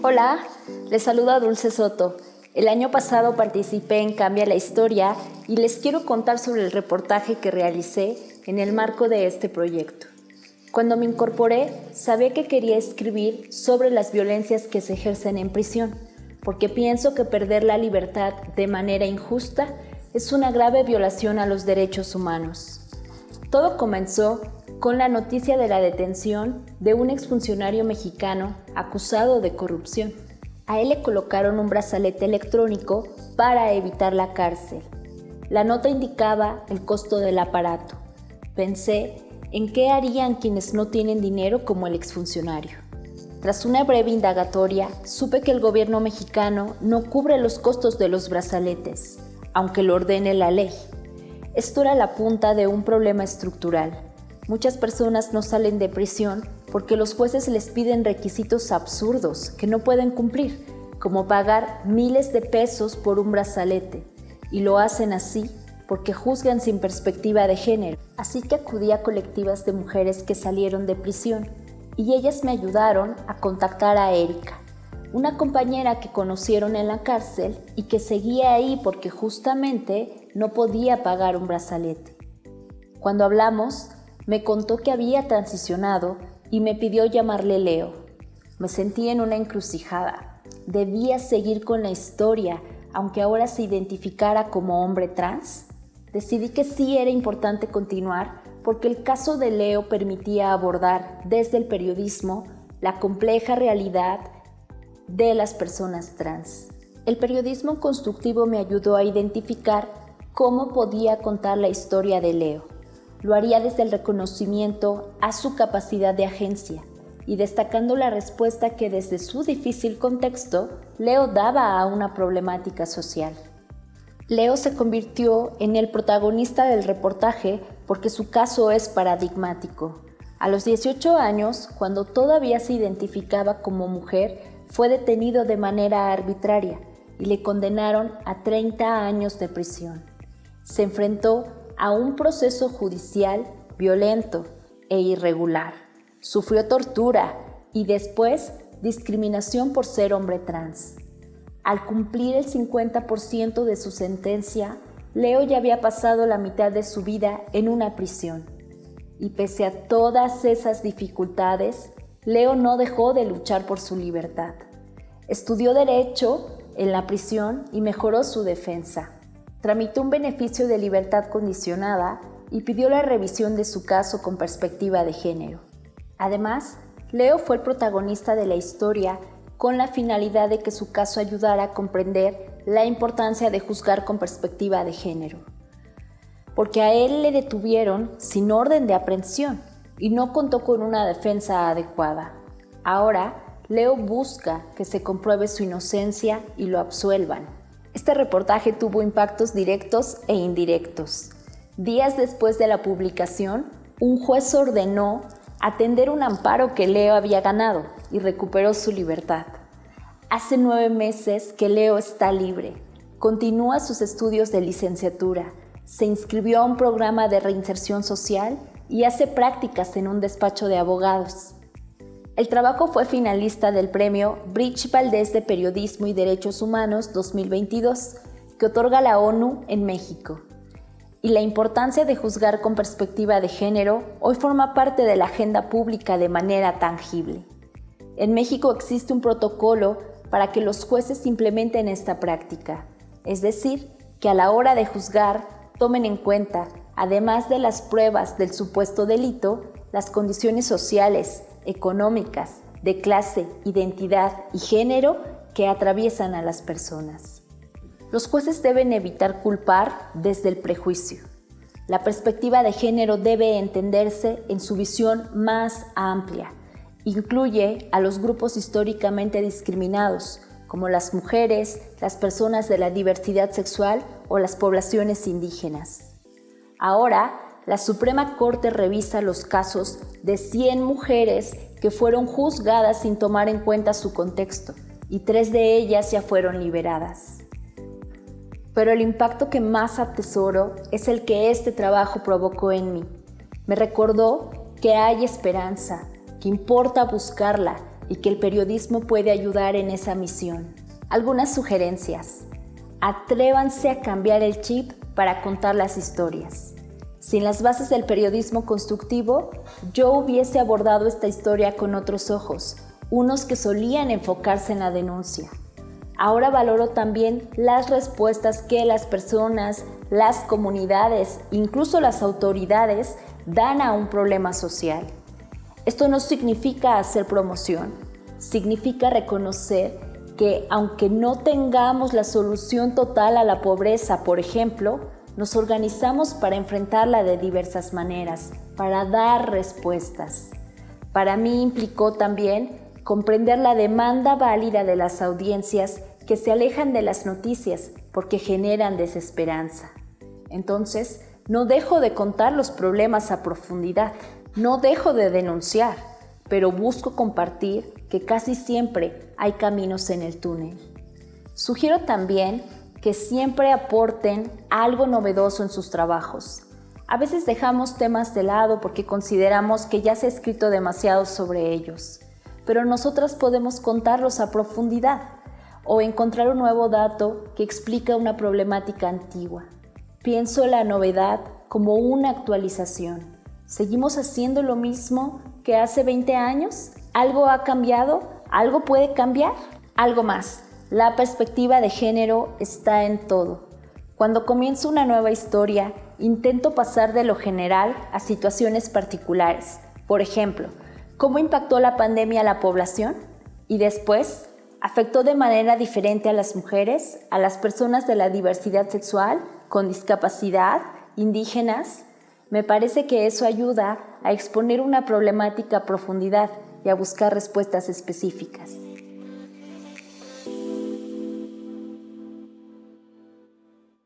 Hola, les saluda Dulce Soto. El año pasado participé en Cambia la Historia y les quiero contar sobre el reportaje que realicé en el marco de este proyecto. Cuando me incorporé, sabía que quería escribir sobre las violencias que se ejercen en prisión, porque pienso que perder la libertad de manera injusta es una grave violación a los derechos humanos. Todo comenzó con la noticia de la detención de un exfuncionario mexicano acusado de corrupción. A él le colocaron un brazalete electrónico para evitar la cárcel. La nota indicaba el costo del aparato. Pensé en qué harían quienes no tienen dinero como el exfuncionario. Tras una breve indagatoria, supe que el gobierno mexicano no cubre los costos de los brazaletes, aunque lo ordene la ley. Esto era la punta de un problema estructural. Muchas personas no salen de prisión porque los jueces les piden requisitos absurdos que no pueden cumplir, como pagar miles de pesos por un brazalete, y lo hacen así porque juzgan sin perspectiva de género. Así que acudí a colectivas de mujeres que salieron de prisión y ellas me ayudaron a contactar a Erika, una compañera que conocieron en la cárcel y que seguía ahí porque justamente no podía pagar un brazalete. Cuando hablamos, me contó que había transicionado y me pidió llamarle Leo. Me sentí en una encrucijada. ¿Debía seguir con la historia, aunque ahora se identificara como hombre trans? Decidí que sí era importante continuar porque el caso de Leo permitía abordar desde el periodismo la compleja realidad de las personas trans. El periodismo constructivo me ayudó a identificar cómo podía contar la historia de Leo. Lo haría desde el reconocimiento a su capacidad de agencia y destacando la respuesta que desde su difícil contexto, Leo daba a una problemática social. Leo se convirtió en el protagonista del reportaje porque su caso es paradigmático. A los 18 años, cuando todavía se identificaba como mujer, fue detenido de manera arbitraria y le condenaron a 30 años de prisión. Se enfrentó a un proceso judicial violento e irregular. Sufrió tortura y después discriminación por ser hombre trans. Al cumplir el 50% de su sentencia, Leo ya había pasado la mitad de su vida en una prisión. Y pese a todas esas dificultades, Leo no dejó de luchar por su libertad. Estudió Derecho en la prisión y mejoró su defensa. Tramitó un beneficio de libertad condicionada y pidió la revisión de su caso con perspectiva de género. Además, Leo fue el protagonista de la historia con la finalidad de que su caso ayudara a comprender la importancia de juzgar con perspectiva de género. Porque a él le detuvieron sin orden de aprehensión y no contó con una defensa adecuada. Ahora, Leo busca que se compruebe su inocencia y lo absuelvan. Este reportaje tuvo impactos directos e indirectos. Días después de la publicación, un juez ordenó atender un amparo que Leo había ganado y recuperó su libertad. Hace 9 meses que Leo está libre. Continúa sus estudios de licenciatura, se inscribió a un programa de reinserción social y hace prácticas en un despacho de abogados. El trabajo fue finalista del premio Bridge Valdés de Periodismo y Derechos Humanos 2022, que otorga la ONU en México. Y la importancia de juzgar con perspectiva de género hoy forma parte de la agenda pública de manera tangible. En México existe un protocolo para que los jueces implementen esta práctica, es decir, que a la hora de juzgar tomen en cuenta, además de las pruebas del supuesto delito, las condiciones sociales, económicas, de clase, identidad y género que atraviesan a las personas. Los jueces deben evitar culpar desde el prejuicio. La perspectiva de género debe entenderse en su visión más amplia. Incluye a los grupos históricamente discriminados, como las mujeres, las personas de la diversidad sexual o las poblaciones indígenas. Ahora, la Suprema Corte revisa los casos de 100 mujeres que fueron juzgadas sin tomar en cuenta su contexto, y 3 de ellas ya fueron liberadas. Pero el impacto que más atesoro es el que este trabajo provocó en mí. Me recordó que hay esperanza, que importa buscarla, y que el periodismo puede ayudar en esa misión. Algunas sugerencias. Atrévanse a cambiar el chip para contar las historias. Sin las bases del periodismo constructivo, yo hubiese abordado esta historia con otros ojos, unos que solían enfocarse en la denuncia. Ahora valoro también las respuestas que las personas, las comunidades, incluso las autoridades dan a un problema social. Esto no significa hacer promoción, significa reconocer que aunque no tengamos la solución total a la pobreza, por ejemplo, nos organizamos para enfrentarla de diversas maneras, para dar respuestas. Para mí implicó también comprender la demanda válida de las audiencias que se alejan de las noticias porque generan desesperanza. Entonces, no dejo de contar los problemas a profundidad, no dejo de denunciar, pero busco compartir que casi siempre hay caminos en el túnel. Sugiero también que siempre aporten algo novedoso en sus trabajos. A veces dejamos temas de lado porque consideramos que ya se ha escrito demasiado sobre ellos, pero nosotras podemos contarlos a profundidad o encontrar un nuevo dato que explica una problemática antigua. Pienso en la novedad como una actualización. ¿Seguimos haciendo lo mismo que hace 20 años? ¿Algo ha cambiado? ¿Algo puede cambiar? Algo más. La perspectiva de género está en todo. Cuando comienzo una nueva historia, intento pasar de lo general a situaciones particulares. Por ejemplo, ¿cómo impactó la pandemia a la población? Y después, ¿afectó de manera diferente a las mujeres, a las personas de la diversidad sexual, con discapacidad, indígenas? Me parece que eso ayuda a exponer una problemática a profundidad y a buscar respuestas específicas.